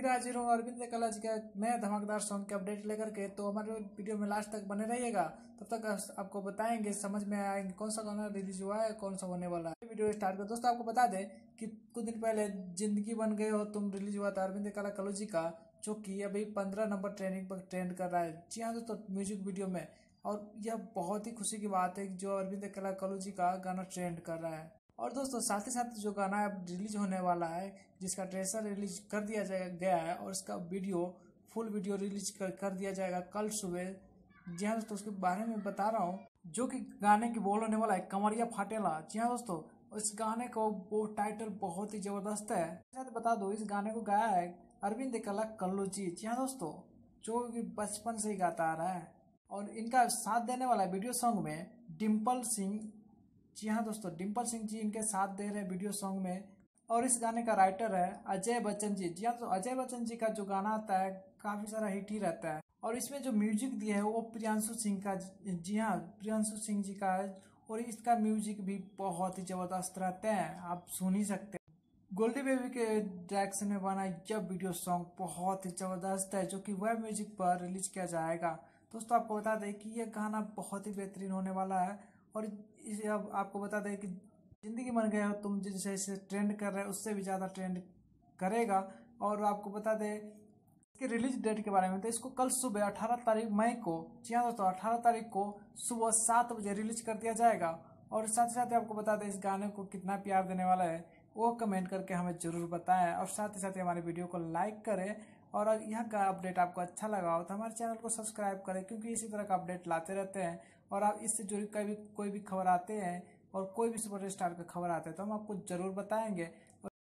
फिर हाजिर हूँ अरविंद कलज का नया धमाकेदार सॉन्ग के अपडेट लेकर के। तो हमारे वीडियो में लास्ट तक बने रहिएगा, तब तक आपको बताएंगे, समझ में आएंगे कौन सा गाना रिलीज हुआ है, कौन सा होने वाला है। वीडियो स्टार्ट कर दोस्तों, आपको बता दें कि कुछ दिन पहले जिंदगी बन गए हो तुम रिलीज हुआ था अरविंद कलज जी का, जो कि अभी 15 नंबर ट्रेंडिंग पर ट्रेंड कर रहा है। जी हाँ दोस्तों, म्यूजिक वीडियो में। और यह बहुत ही खुशी की बात है जो अरविंद कलज जी का गाना ट्रेंड कर रहा है। और दोस्तों साथ ही साथ जो गाना अब रिलीज होने वाला है, जिसका ट्रेलर रिलीज कर दिया गया है और इसका फुल वीडियो रिलीज कर दिया जाएगा कल सुबह। जी हाँ दोस्तों, उसके बारे में बता रहा हूँ, जो कि गाने की बोल होने वाला है कमरिया फाटेला। जी हाँ दोस्तों, इस गाने को वो टाइटल बहुत ही जबरदस्त है। साथ बता दो, इस गाने को गाया है अरविंद कल्लू जी। जी हाँ दोस्तों, जो कि बचपन से ही गाता आ रहा है। और इनका साथ देने वाला वीडियो सॉन्ग में डिम्पल सिंह। जी हाँ दोस्तों, डिम्पल सिंह जी इनके साथ दे रहे हैं वीडियो सॉन्ग में। और इस गाने का राइटर है अजय बच्चन जी। जी हाँ, तो अजय बच्चन जी का जो गाना आता है काफी सारा हिट ही रहता है। और इसमें जो म्यूजिक दिया है वो प्रियांशु सिंह का। जी हाँ, प्रियांशु सिंह जी का है। और इसका म्यूजिक भी बहुत ही जबरदस्त रहता है, आप सुन ही सकते हैं। गोल्डी बेबी के डायरेक्शन में बना यह वीडियो सॉन्ग बहुत ही जबरदस्त है, जो कि वेब म्यूजिक पर रिलीज किया जाएगा। दोस्तों आपको बता दें कि यह गाना बहुत ही बेहतरीन होने वाला है। और इसे अब आपको बता दें कि जिंदगी बन गए हो तुम जैसे ट्रेंड कर रहे हो उससे भी ज़्यादा ट्रेंड करेगा। और आपको बता दें इसके रिलीज डेट के बारे में, तो इसको कल सुबह 18 तारीख मई को, जी हाँ दोस्तों 18 तारीख को सुबह 7 बजे रिलीज कर दिया जाएगा। और साथ ही साथ आपको बता दें इस गाने को कितना प्यार देने वाला है वो कमेंट करके हमें जरूर बताएं। और साथ ही साथ हमारे वीडियो को लाइक करें। और यह का अपडेट आपको अच्छा लगा हो तो हमारे चैनल को सब्सक्राइब करें, क्योंकि इसी तरह का अपडेट लाते रहते हैं। और आप इससे जुड़ी कोई भी खबर आते हैं और कोई भी सुपर स्टार का खबर आते हैं तो हम आपको जरूर बताएंगे।